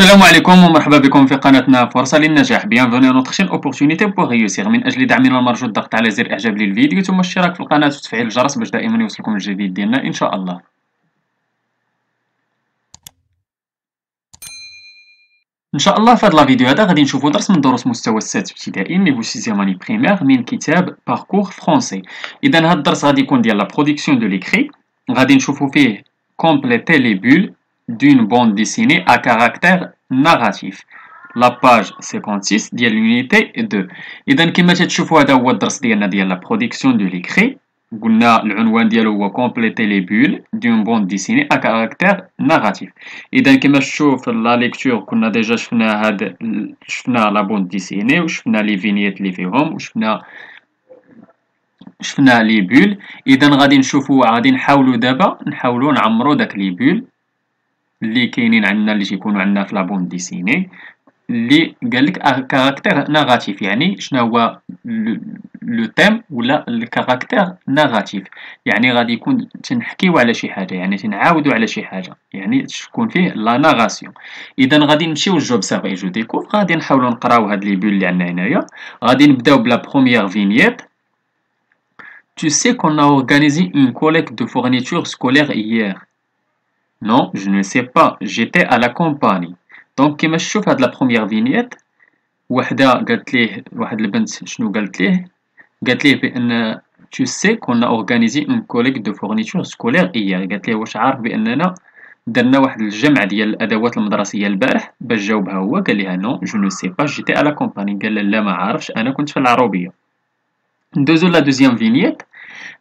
السلام عليكم ومرحبا بكم في قناتنا فرصة للنجاح. Bienvenue à notre chaîne Opportunité pour réussir. من أجل دعمنا المرجو الضغط على زر إعجاب للفيديو ثم الاشتراك في القناة وتفعيل الجرس باش دائما يوصلكم الجديد ديالنا إن شاء الله. إن شاء الله في هذا الفيديو هذا غادي نشوفوا درس من دروس مستوى السادس ابتدائي نيفو سيزيام اني بريمير من كتاب باركور فرونسي. إذا هذا الدرس غادي يكون ديال لا برودكسيون دو ليكري، غادي نشوفوا فيه compléter les bulles d'une bande dessinée à caractère narratif. La page 56 ديال l'unité 2. إذا كما تتشوفوا هذا هو الدرس ديالنا ديال la production de l'écrit. قلنا العنوان ديالو هو compléter les bulles d'une bande dessinée à caractère narratif. إذا كما تشوف لا ليكتور كنا ديجا شفنا لا بوند ديسيني وشفنا لي فينيت اللي فيهم وشفنا لي بول. اذا غادي نحاولوا دابا نعمروا داك لي بول اللي كاينين عندنا اللي تيكونوا عندنا في لا بوند ديسيني اللي قال لك كاركتير نيجاتيف. يعني شنو هو لو تيم ولا الكاركتير نيجاتيف؟ يعني غادي يكون تنحكيو على شي حاجه، يعني تنعاودوا على شي حاجه، يعني تكون فيه لا ناراسيون. اذا غادي نمشيو جو اوبسيرفي جو ديكوفر. غادي نحاولوا نقراو هاد لي بول اللي عندنا هنايا. غادي نبداو بلا بروميير فينييت. Tu sais qu'on a organisé une collecte de fournitures scolaires hier? Non, je ne sais pas. J'étais à la campagne. Donc, كما تشوف هاد لا بروميير فينييت، وحده قالت ليه، واحد البنت شنو قالت ليه؟ قالت ليه بأن tu sais qu'on a organisé une collecte de fournitures scolaires hier. قالت ليه واش عارف بأننا درنا واحد الجمع ديال الأدوات المدرسية البارح؟ باش جاوبها هو قال ليها non, je ne sais pas. J'étais à la campagne. قال لها لا ما عارفش، أنا كنت في العروبية. ندوزو لا دوزيام فينييت.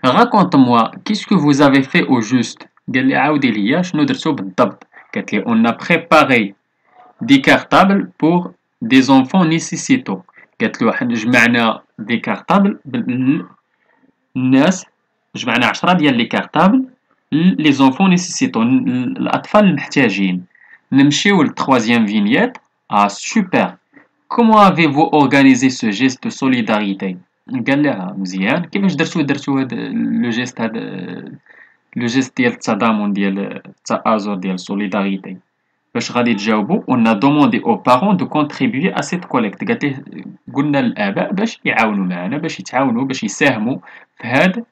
Raconte-moi, qu'est-ce que vous avez fait au juste? قال لي عاودي ليا شنو درتو بالضبط. قالت لي on a préparé des cartables pour des enfants nécessiteux. قالت له جمعنا دي كارطابل الناس، جمعنا 10 ديال لي كارطابل لي زونفون نيسيسيتو، الاطفال المحتاجين. نمشيو للتروازيام فينييت. سوبر. comment avez-vous organisé ce geste de solidarité؟ قال لها مزيان. كيفاش درتو هاد لو جيست، هاد لو جيست ديال التضامن، ديال التآزر، ديال سوليداريتي؟ باش غادي تجاوبوا on a demandé aux parents de contribuer à cette collecte. قالت ليه قلنا للآباء باش يعاونوا معنا، باش يتعاونوا، باش يساهموا في هاد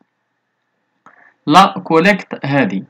لا كوليكت هادي.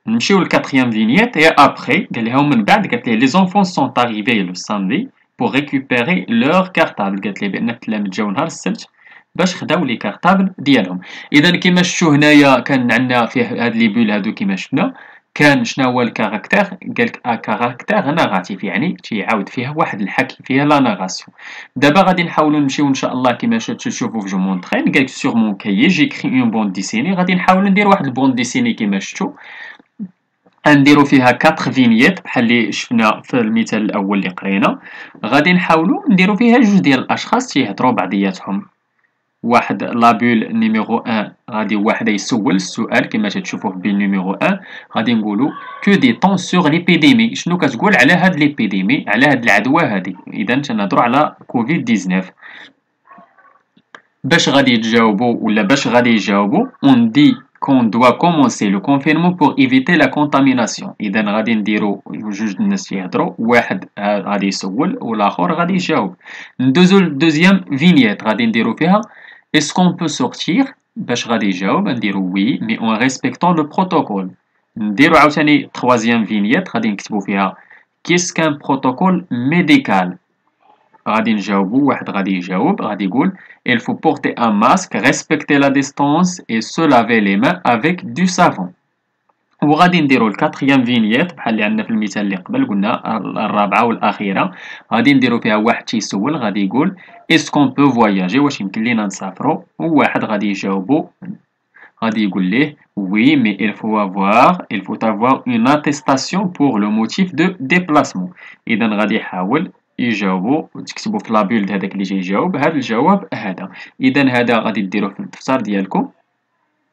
نمشيو للكاتريام فينييت. et après قال لها ومن بعد قالت ليه les enfants sont arrivés le samedi pour récupérer leur cartable. قالت ليه بان التلاميذ جاو نهار السبت باش خداو لي كارطابل ديالهم. اذا كما شفتوا هنايا كان عندنا فيه هاد لي بول هادو كما شفنا. كان شنو هو الكاركتير؟ قالك كاركتير نيجاتيف، يعني تيعاود فيها واحد الحكي، فيها لا ناراسيون. دابا غادي نحاولوا نمشيو ان شاء الله كما تشوفوا في جو مونطرين. قالك سور مون كايي جيكري اون بوند ديسيني. غادي نحاولوا ندير واحد البوند ديسيني كما شفتوا، نديرو فيها 4 فينييت بحال اللي شفنا في المثال الاول اللي قرينا. غادي نحاولوا نديرو فيها جوج ديال الاشخاص تيهضروا بعضياتهم. واحد لابول نيميرو 1 غادي واحد يسول السؤال كما تشوفوه بين نيميرو 1. غادي نقولوا كو دي طون سور ليبيديمي. شنو كتقول على هاد ليبيديمي، على هاد العدوى هادي؟ اذا تنهضروا على كوفيد 19. باش غادي تجاوبوا ولا باش غادي يجاوبوا on dit qu'on doit commencer le confinement pour éviter la contamination. اذا غادي نديروا جوج الناس يهضروا، واحد غادي يسول والاخر غادي يجاوب. ندوزو للدوزيام فينييت. غادي نديروا فيها est-ce qu'on peut sortir؟ باش غادي يجاوب نديرو oui mais en respectant le protocole. نديرو عاوتاني troisième vignette. غادي نكتبو فيها qu'est-ce qu'un protocole médical؟ غادي نجاوبو، واحد غادي يجاوب غادي يقول il faut porter un masque, respecter la distance et se laver les mains avec du savon. وغادي نديرو الكاتريام فينييت بحال اللي عندنا في المثال اللي قبل، قلنا الرابعه والاخيره. غادي نديرو فيها واحد تيسول غادي يقول est-ce qu'on peut voyager؟ واش يمكن لينا نسافروا؟ وواحد غادي يجاوبو غادي يقول ليه oui mais il faut avoir une attestation pour le motif de déplacement. اذا غادي يحاول يجاوبوا وتكتبوا في لابيل هذاك اللي جاي يجاوب هذا الجواب هذا. اذا هذا غادي ديروه في الدفتر ديالكم،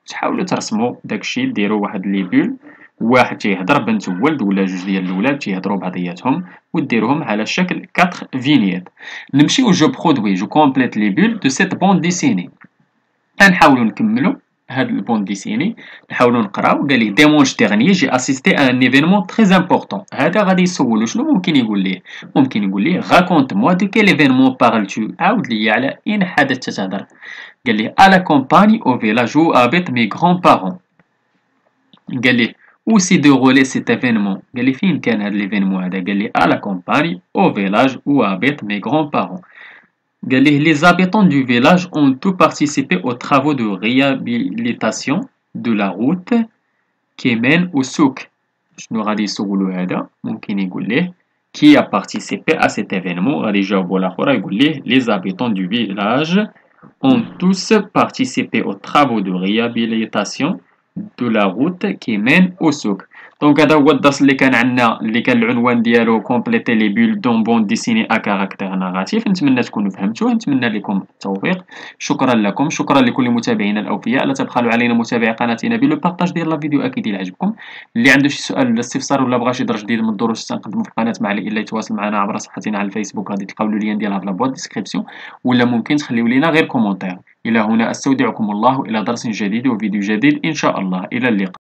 تحاولوا ترسموا داكشي. ديروا واحد لي بول، واحد تيهضر، بنت وولد ولا جوج ديال الاولاد تيهضروا بعضياتهم، وديروهم على شكل 4 فينييت. نمشيو جو برودوي جو كومبليت لي بول دو سيت بوند ديسيني. غنحاولوا نكملوا هاد البوند ديسيني نحاولوا نقراو. قال ليه ديمونش ديرنيي جي اسيستي ان ايفينمون تري امبورطون. هذا غادي يسولو شنو ممكن يقول ليه. ممكن يقول ليه راكونت موا دو كيل ايفينمون بارل تو، عاود لي على اين حدث تتهضر. قال ليه à la campagne au village où habitent mes grands-parents. قال ليه où s'est déroulé cet événement. قال لي فين كان هذا ليفينمون هذا. قال لي à la campagne au village où habitent mes grands-parents. قال ليه les habitants du village ont tous participé aux travaux de réhabilitation de la route qui mène au souk. شنو غادي يسولو هذا. ممكن يقول ليه qui a participé à cet événement. غادي يجاوبو الاخر يقول ليه les habitants du village ont tous participé aux travaux de réhabilitation de la route qui mène au souk. دونك هذا هو الدرس اللي كان عندنا، اللي كان العنوان ديالو كومبليتي لي بول دون بوند ديسيني ا كاركتير ناراتيف. نتمنى تكونوا فهمتوه، نتمنى لكم التوفيق. شكرا لكم، شكرا لكل متابعينا الاوفياء. لا تبخلوا علينا متابعي قناتنا بلو بارطاج ديال لا فيديو اكيد الى عجبكم. اللي عنده شي سؤال ولا استفسار ولا بغى شي درس جديد من الدروس تنقدموا في القناه مع الا يتواصل معنا عبر صفحتنا على الفيسبوك، غادي تلقاو اللين ديالها في لابواط ديسكريبسيون، ولا ممكن تخليو لينا غير كومونتير. الى هنا استودعكم الله، الى درس جديد وفيديو جديد ان شاء الله، الى اللقاء.